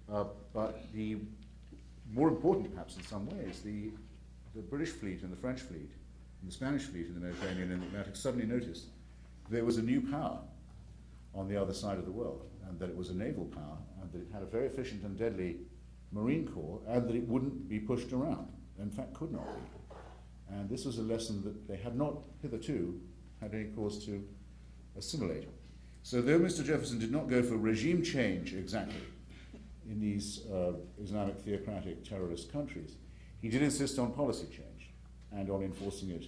But the more important, perhaps in some ways, the British fleet and the French fleet and the Spanish fleet in the Mediterranean and the Atlantic suddenly noticed there was a new power on the other side of the world, and that it was a naval power, and that it had a very efficient and deadly Marine Corps, and that it wouldn't be pushed around. In fact, could not be. And this was a lesson that they had not hitherto had any cause to assimilate. So though Mr. Jefferson did not go for regime change exactly in these Islamic theocratic terrorist countries, he did insist on policy change and on enforcing it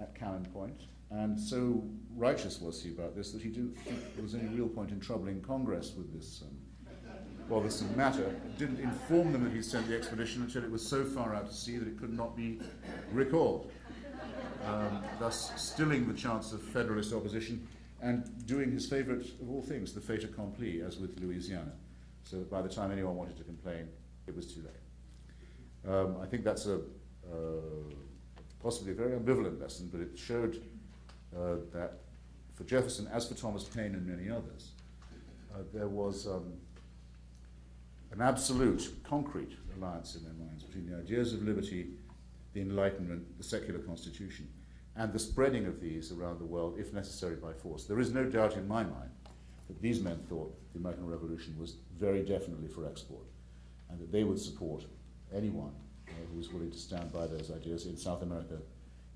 at cannon point. And so righteous was he about this that he didn't think there was any real point in troubling Congress with this bothersome matter. Didn't inform them that he sent the expedition until it was so far out to sea that it could not be recalled, thus stilling the chance of Federalist opposition and doing his favorite of all things, the fait accompli, as with Louisiana, so that by the time anyone wanted to complain, it was too late. I think that's possibly a very ambivalent lesson, but it showed that for Jefferson, as for Thomas Paine and many others, there was an absolute, concrete alliance in their minds between the ideas of liberty, the Enlightenment, the secular constitution, and the spreading of these around the world, if necessary, by force. There is no doubt in my mind that these men thought the American Revolution was very definitely for export, and that they would support anyone who was willing to stand by those ideas in South America,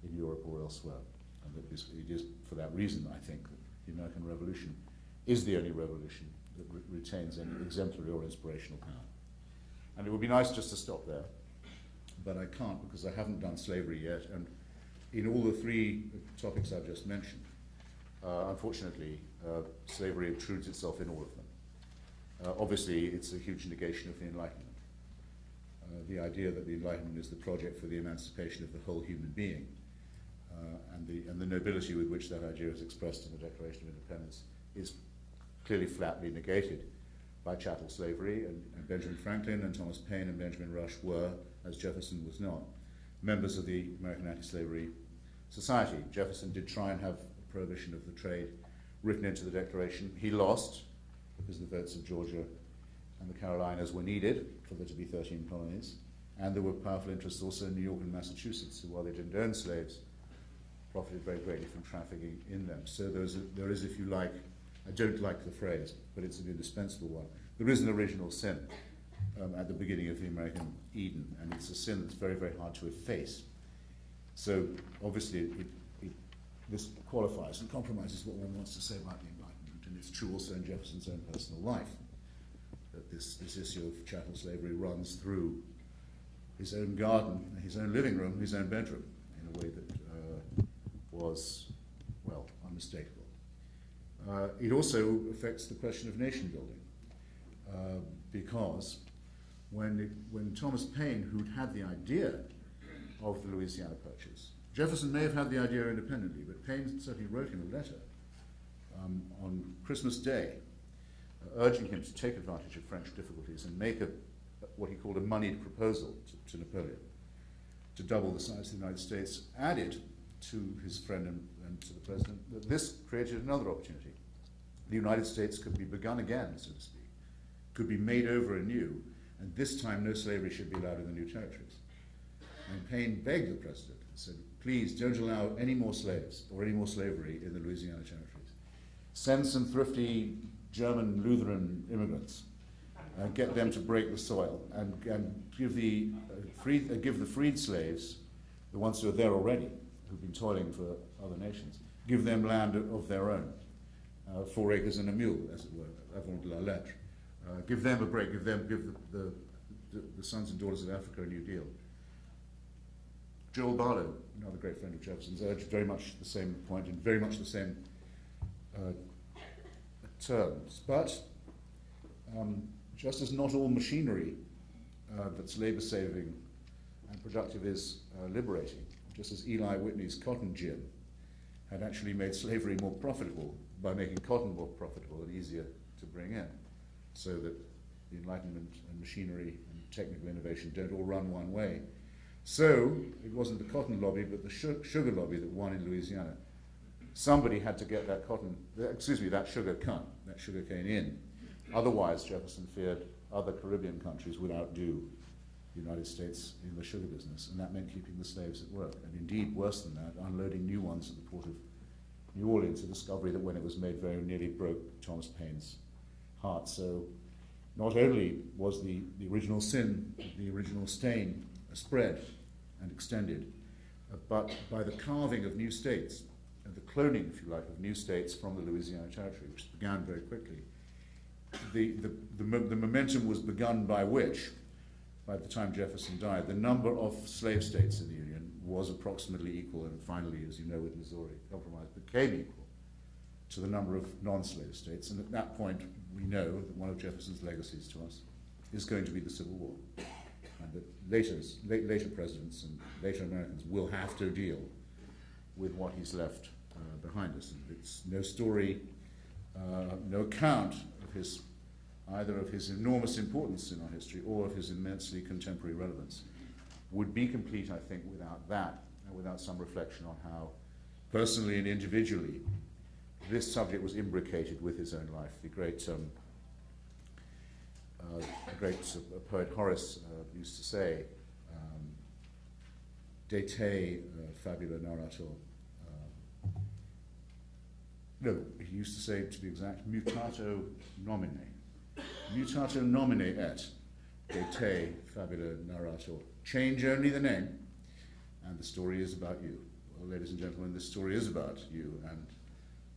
in Europe, or elsewhere. And that it is for that reason, I think, that the American Revolution is the only revolution that retains any exemplary or inspirational power. And it would be nice just to stop there, but I can't because I haven't done slavery yet, and in all the three topics I've just mentioned, unfortunately, slavery obtrudes itself in all of them. Obviously, it's a huge negation of the Enlightenment. The idea that the Enlightenment is the project for the emancipation of the whole human being, and the nobility with which that idea is expressed in the Declaration of Independence is clearly flatly negated by chattel slavery, and Benjamin Franklin and Thomas Paine and Benjamin Rush were, as Jefferson was not, members of the American Anti-Slavery Society. Jefferson did try and have a prohibition of the trade written into the Declaration. He lost because the votes of Georgia and the Carolinas were needed for there to be 13 colonies, and there were powerful interests also in New York and Massachusetts who, while they didn't own slaves, profited very greatly from trafficking in them. So there is, if you like, I don't like the phrase, but it's an indispensable one, there is an original sin at the beginning of the American Eden, and it's a sin that's very, very hard to efface. So obviously this qualifies and compromises what one wants to say about the Enlightenment, and it's true also in Jefferson's own personal life, that this issue of chattel slavery runs through his own garden, his own living room, his own bedroom, in a way that was, well, unmistakable. It also affects the question of nation building, because when Thomas Paine, who'd had the idea of the Louisiana Purchase, Jefferson may have had the idea independently, but Paine certainly wrote him a letter on Christmas Day, urging him to take advantage of French difficulties and make what he called a moneyed proposal to Napoleon to double the size of the United States, added to his friend and to the president that this created another opportunity. The United States could be begun again, so to speak, could be made over anew, and this time no slavery should be allowed in the new territories. And Paine begged the president and said, please don't allow any more slaves or any more slavery in the Louisiana territories. Send some thrifty German Lutheran immigrants and get them to break the soil and give the freed slaves, the ones who are there already, who've been toiling for other nations, give them land of their own, 4 acres and a mule, as it were, avant la lettre. Give them a break, give the sons and daughters of Africa a new deal. Joel Barlow, another great friend of Jefferson's, urged very much the same point in very much the same terms. But just as not all machinery that's labor-saving and productive is liberating, just as Eli Whitney's cotton gin had actually made slavery more profitable by making cotton more profitable and easier to bring in, so that the Enlightenment and machinery and technical innovation don't all run one way. So it wasn't the cotton lobby, but the sugar lobby that won in Louisiana. Somebody had to get that sugar cane in. Otherwise, Jefferson feared, other Caribbean countries would outdo the United States in the sugar business, and that meant keeping the slaves at work. And indeed, worse than that, unloading new ones at the port of New Orleans, a discovery that when it was made very nearly broke Thomas Paine's heart. So not only was the original sin, the original stain spread and extended, but by the carving of new states, and the cloning, if you like, of new states from the Louisiana Territory, which began very quickly, the momentum was begun by which, by the time Jefferson died, the number of slave states in the Union was approximately equal, and finally, as you know, with Missouri Compromise, became equal to the number of non-slave states. And at that point, we know that one of Jefferson's legacies to us is going to be the Civil War, and that later presidents and later Americans will have to deal with what he's left behind us. And it's no story, no account of his, either of his enormous importance in our history or of his immensely contemporary relevance would be complete, I think, without that, and without some reflection on how personally and individually this subject was imbricated with his own life. The great poet Horace used to say, de te fabula narrator. No, he used to say, to be exact, mutato nomine. Mutato nomine et, de te fabula narrator. Change only the name, and the story is about you. Well, ladies and gentlemen, this story is about you and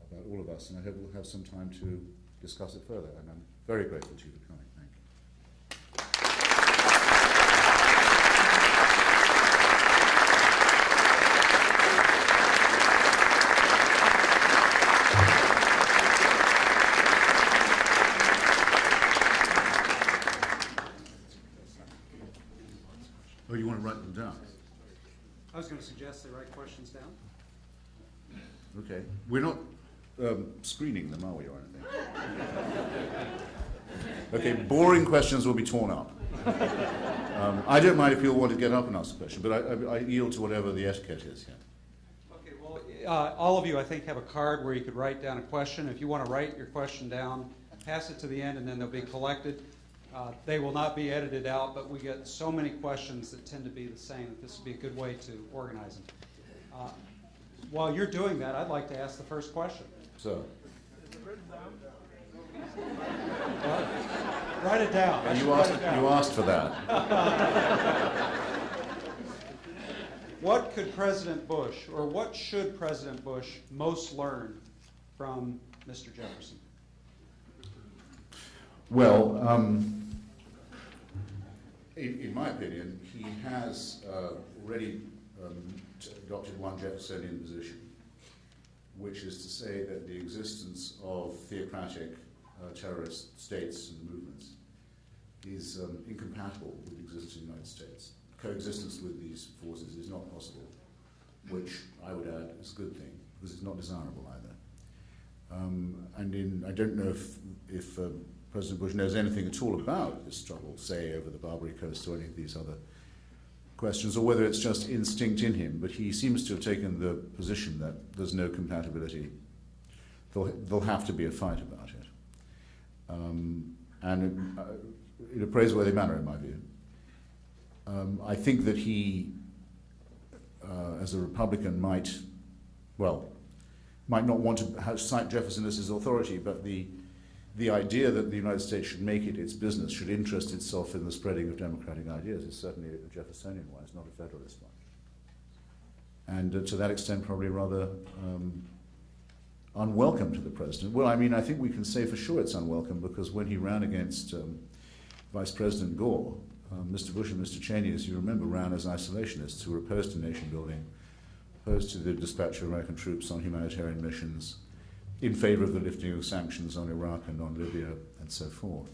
about all of us, and I hope we'll have some time to discuss it further, and I'm very grateful to you for coming. Thank you. Oh, you want to write them down? I was going to suggest they write questions down. Okay. We're not screening them, are we, or anything? Okay, boring questions will be torn up. I don't mind if people want to get up and ask a question, but I yield to whatever the etiquette is here. Okay, well, all of you, I think, have a card where you could write down a question. If you want to write your question down, pass it to the end, and then they'll be collected. They will not be edited out, but we get so many questions that tend to be the same that this would be a good way to organize them. While you're doing that, I'd like to ask the first question. So, write it down. You asked for that. What could President Bush, or what should President Bush most learn from Mr. Jefferson? Well, in my opinion, he has already adopted one Jeffersonian position, which is to say that the existence of theocratic terrorist states and movements is incompatible with the existence of the United States. Coexistence with these forces is not possible, which I would add is a good thing, because it's not desirable either. I don't know if President Bush knows anything at all about this struggle, say, over the Barbary Coast or any of these other questions, or whether it's just instinct in him, but he seems to have taken the position that there's no compatibility. There'll have to be a fight about it. And in a praiseworthy manner, in my view. I think that he, as a Republican, might not want to cite Jefferson as his authority, but the idea that the United States should make it its business, should interest itself in the spreading of democratic ideas, is certainly a Jeffersonian one, it's not a Federalist one. And to that extent, probably rather unwelcome to the president. Well, I mean, I think we can say for sure it's unwelcome, because when he ran against Vice President Gore, Mr. Bush and Mr. Cheney, as you remember, ran as isolationists who were opposed to nation building, opposed to the dispatch of American troops on humanitarian missions, in favor of the lifting of sanctions on Iraq and on Libya and so forth.